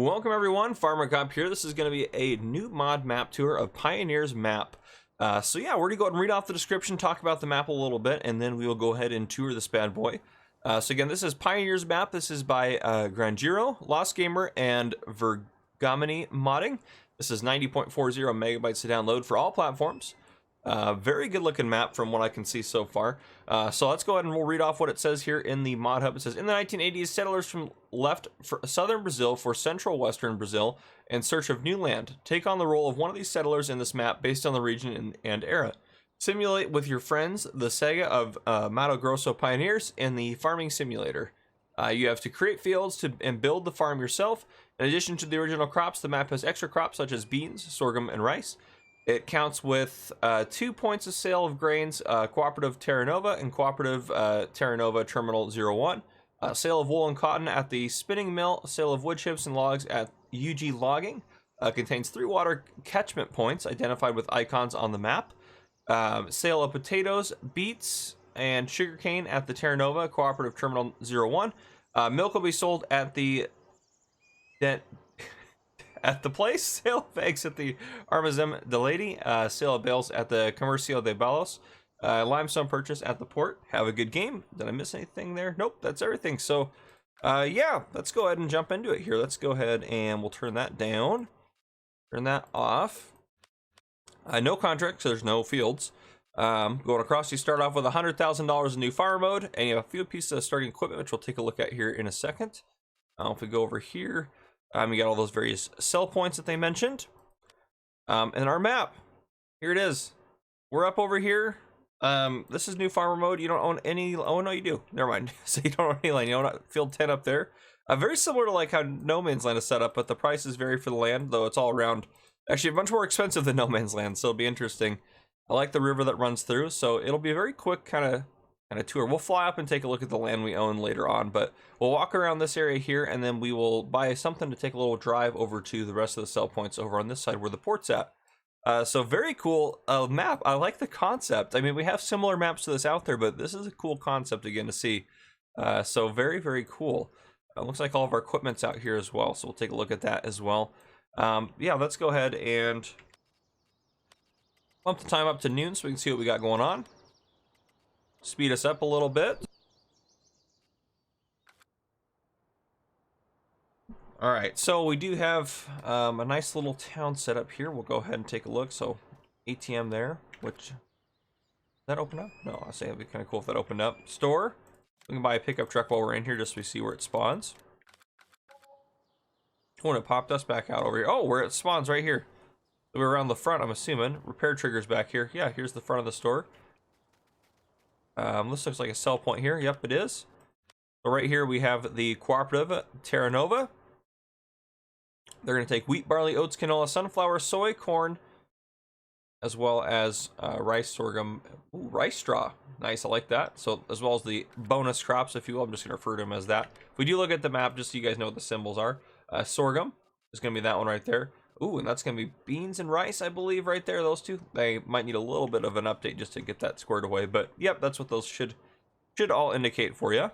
Welcome everyone, Farmer Cop here. This is going to be a new mod map tour of Pioneer's map. So yeah, we're going to go ahead and read off the description, talk about the map a little bit, and then we will go ahead and tour this bad boy. So again, this is Pioneer's map. This is by Granjeiro, Lostgamer, and Vergamini Modding. This is 90.40 megabytes to download for all platforms. Very good looking map from what I can see so far. So let's go ahead and we'll read off what it says here in the mod hub. It says, in the 1980s, settlers from left for southern Brazil for central western Brazil in search of new land. Take on the role of one of these settlers in this map based on the region and era. Simulate with your friends the saga of Mato Grosso pioneers in the farming simulator. You have to create fields and build the farm yourself. In addition to the original crops, the map has extra crops such as beans, sorghum, and rice. It counts with 2 points of sale of grains, Cooperative Terra Nova and Cooperative Terra Nova Terminal 01. Sale of wool and cotton at the spinning mill. Sale of wood chips and logs at UG Logging. Contains 3 water catchment points identified with icons on the map. Sale of potatoes, beets, and sugarcane at the Terra Nova Cooperative Terminal 01. Milk will be sold at the place. Sale of eggs at the Armazém de Lady. Sale of bales at the Comercio de Balos. Limestone purchase at the port. Have a good game. Did I miss anything there? Nope, that's everything. So yeah, let's go ahead and jump into it here. Let's go ahead and we'll turn that down. Turn that off. No contracts, so there's no fields. Going across, you start off with $100,000 in new farm mode, and you have a few pieces of starting equipment, which we'll take a look at here in a second. If we go over here, you got all those various sell points that they mentioned. And our map, here it is. We're up over here. This is new farmer mode. You don't own any, oh no you do, never mind. So you don't own any land, you own field 10 up there. Very similar to like how No Man's Land is set up, but the prices vary for the land, though it's all around, actually a bunch more expensive than No Man's Land, so it'll be interesting. I like the river that runs through, so it'll be a very quick kind of tour. We'll fly up and take a look at the land we own later on, but we'll walk around this area here, and then we will buy something to take a little drive over to the rest of the sell points over on this side where the port's at. So very cool map. I like the concept. I mean, we have similar maps to this out there, but this is a cool concept again to see. So very, very cool. Looks like all of our equipment's out here as well, so we'll take a look at that as well. Yeah, let's go ahead and bump the time up to noon so we can see what we got going on. Speed us up a little bit. All right, so we do have a nice little town set up here. We'll go ahead and take a look. So ATM there, which, does that open up? No, I say it'd be kind of cool if that opened up. Store, we can buy a pickup truck while we're in here just so we see where it spawns. When it popped us back out over here. Oh, where it spawns right here. So we're around the front, I'm assuming. Repair triggers back here. Yeah, here's the front of the store. This looks like a sell point here. Yep, it is. So right here we have the Cooperative Terra Nova. They're going to take wheat, barley, oats, canola, sunflower, soy, corn, as well as rice, sorghum, rice straw. Nice, I like that. So as well as the bonus crops, if you will. I'm just going to refer to them as that. If we do look at the map, just so you guys know what the symbols are. Sorghum is going to be that one right there. Ooh, and that's going to be beans and rice, I believe, right there. Those two. They might need a little bit of an update just to get that squared away. But yep, that's what those should all indicate for you.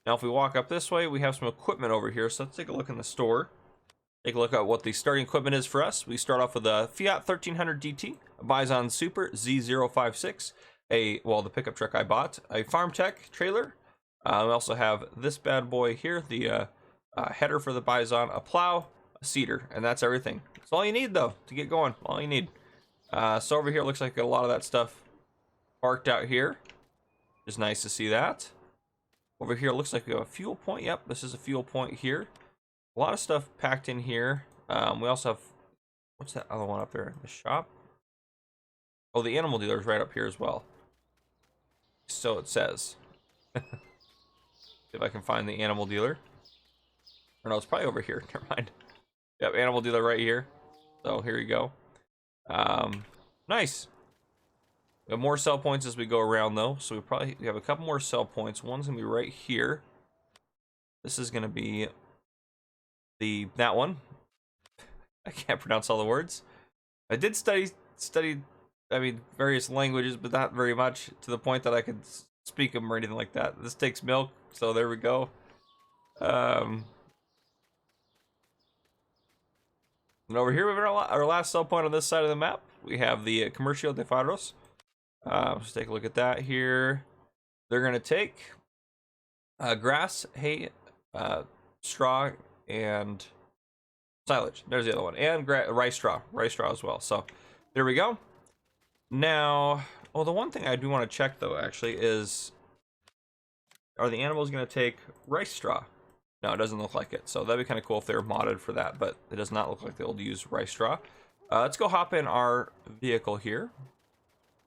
Now, if we walk up this way, we have some equipment over here. So let's take a look in the store. Take a look at what the starting equipment is for us. We start off with a Fiat 1300 GT, a Bison Super Z056, the pickup truck I bought, a Farm Tech trailer. We also have this bad boy here, the header for the Bison, a plow, a seeder, and that's everything. That's all you need though to get going. All you need. So over here, it looks like a lot of that stuff parked out here. It's nice to see that. Over here, it looks like we have a fuel point. Yep, this is a fuel point here. A lot of stuff packed in here. We also have, what's that other one up there? The shop? Oh, the animal dealer is right up here as well. So it says. See if I can find the animal dealer. Or no, it's probably over here. Never mind. Yep, animal dealer right here. So here you go. Nice. We have more sell points as we go around though. So we have a couple more sell points. One's gonna be right here. This is gonna be that one. I can't pronounce all the words. I did study I mean various languages, but not very much to the point that I could speak them or anything like that. This takes milk, so there we go. And over here, we have our last sell point on this side of the map. We have the Comercio de Faros. Let's take a look at that here. They're going to take grass, hay, straw, and silage. There's the other one. And rice straw as well. So there we go. Now, well, the one thing I do want to check, though, actually, is are the animals going to take rice straw? No, it doesn't look like it. So that'd be kind of cool if they were modded for that, but it does not look like they'll use rice straw. Let's go hop in our vehicle here.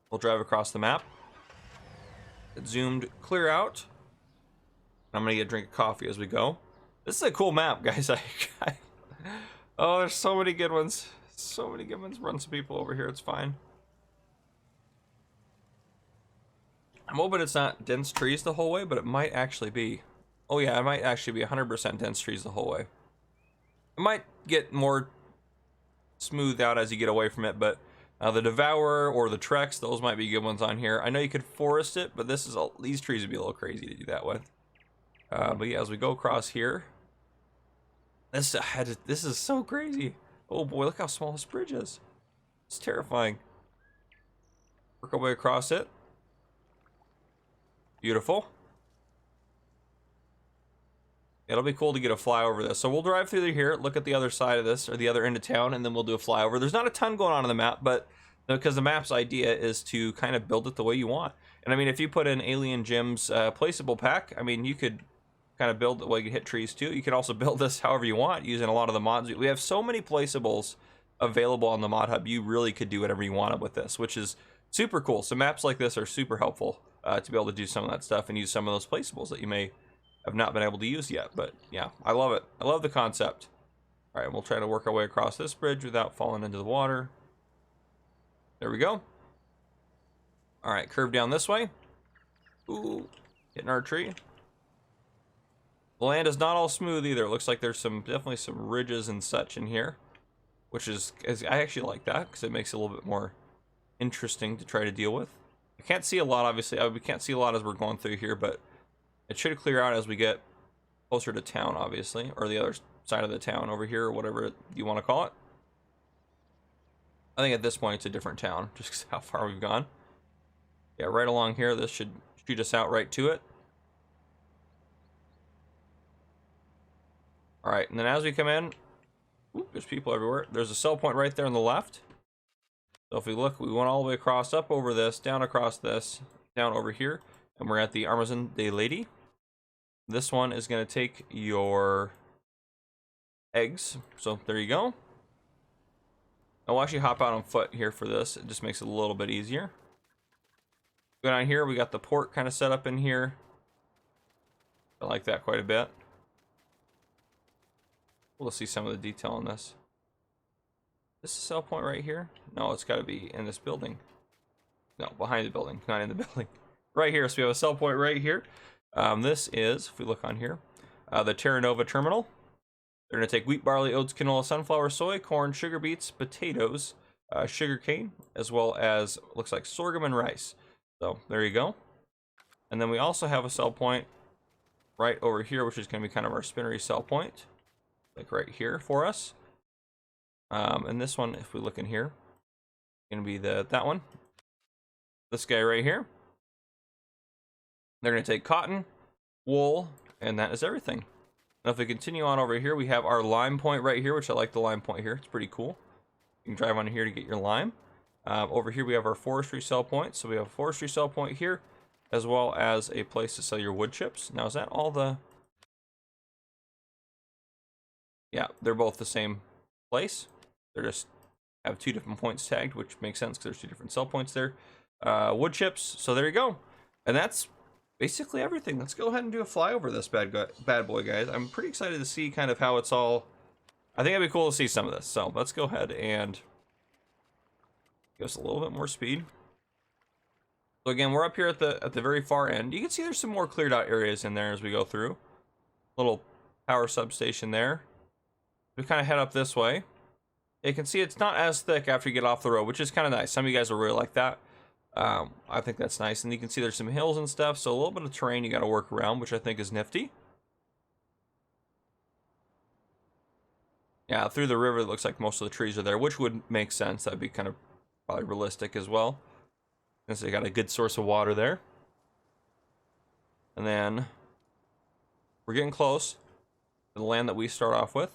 We'll drive across the map. It zoomed clear out. I'm going to get a drink of coffee as we go. This is a cool map, guys. Oh, there's so many good ones. So many good ones. Run some people over here. It's fine. I'm hoping it's not dense trees the whole way, but it might actually be. Oh yeah, it might actually be 100% dense trees the whole way. It might get more smoothed out as you get away from it, but the Devourer or the Trex, those might be good ones on here. I know you could forest it, but these trees would be a little crazy to do that with. But yeah, as we go across here, this is so crazy. Oh boy, look how small this bridge is. It's terrifying. Work our way across it. Beautiful. It'll be cool to get a flyover of this. So we'll drive through here, look at the other side of this, or the other end of town, and then we'll do a flyover. There's not a ton going on the map, but because the map's idea is to kind of build it the way you want. And I mean, if you put in Alien Gems placeable pack, I mean, you could kind of build it while you hit trees too. You can also build this however you want using a lot of the mods. We have so many placeables available on the mod hub. You really could do whatever you wanted with this, which is super cool. So maps like this are super helpful to be able to do some of that stuff and use some of those placeables that you may have not been able to use yet. But yeah, I love it. I love the concept. All right, we'll try to work our way across this bridge without falling into the water. There we go. All right, curve down this way. Ooh, hitting our tree. The land is not all smooth either. It looks like there's definitely some ridges and such in here, which is I actually like that because it makes it a little bit more interesting to try to deal with. I can't see a lot, obviously. We can't see a lot as we're going through here, but it should clear out as we get closer to town, obviously, or the other side of the town over here, or whatever you want to call it. I think at this point it's a different town, just because how far we've gone. Yeah, right along here, this should shoot us out right to it. All right, and then as we come in, whoop, there's people everywhere. There's a sell point right there on the left. So if we look, we went all the way across, up over this, down across this, down over here, and we're at the Armazon de Lady. This one is going to take your eggs. So there you go. I'll actually hop out on foot here for this. It just makes it a little bit easier. Go down here, we got the port kind of set up in here. I like that quite a bit. We'll see some of the detail on this. This is a sell point right here? No, it's got to be in this building. No, behind the building, not in the building. Right here, so we have a sell point right here. This is, if we look on here, the Terra Nova terminal. They're going to take wheat, barley, oats, canola, sunflower, soy, corn, sugar beets, potatoes, sugar cane, as well as, looks like sorghum and rice. So there you go. And then we also have a sell point right over here, which is going to be kind of our spinnery sell point. Like right here for us. And this one, if we look in here, going to be that one. This guy right here. They're going to take cotton, wool, and that is everything. Now if we continue on over here, we have our lime point right here, which I like the lime point here. It's pretty cool. You can drive on here to get your lime. Over here we have our forestry sell point. So we have a forestry sell point here, as well as a place to sell your wood chips. Now is that all the... Yeah, they're both the same place. They're just have two different points tagged, which makes sense because there's two different sell points there. Wood chips. So there you go. And that's basically everything. Let's go ahead and do a flyover of this bad boy, guys. I'm pretty excited to see kind of how it's all... I think it'd be cool to see some of this. So let's go ahead and give us a little bit more speed. So again, we're up here at the very far end. You can see there's some more cleared out areas in there as we go through. Little power substation there. We kind of head up this way. You can see it's not as thick after you get off the road, which is kind of nice. Some of you guys will really like that. I think that's nice. And you can see there's some hills and stuff, so a little bit of terrain you got to work around, which I think is nifty. Yeah, through the river, it looks like most of the trees are there, which would make sense. That'd be kind of probably realistic as well. Since they got a good source of water there. And then we're getting close to the land that we start off with.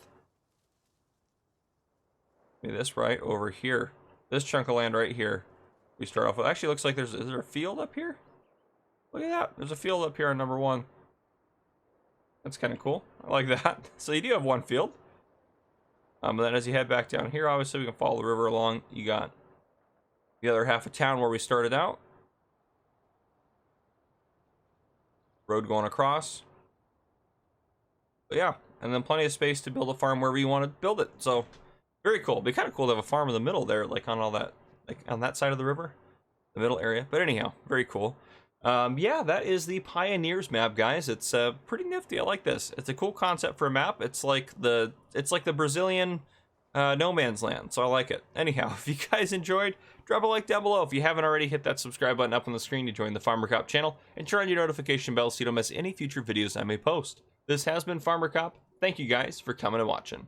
Maybe this right over here. This chunk of land right here we start off with. Actually, looks like is there a field up here? Look at that. There's a field up here on number 1. That's kind of cool. I like that. So you do have one field. But then as you head back down here, obviously we can follow the river along. You got the other half of town where we started out. Road going across. But yeah, and then plenty of space to build a farm wherever you want to build it. So very cool. It'd be kind of cool to have a farm in the middle there, like on all that, like on that side of the river, the middle area. But anyhow, very cool. Yeah, that is the Pioneers map, guys. It's pretty nifty. I like this. It's a cool concept for a map. It's like the Brazilian no man's land, so I like it. Anyhow, if you guys enjoyed, drop a like down below. If you haven't already, hit that subscribe button up on the screen to join the Farmer Cop channel, and turn on your notification bell so you don't miss any future videos I may post. This has been Farmer Cop. Thank you guys for coming and watching.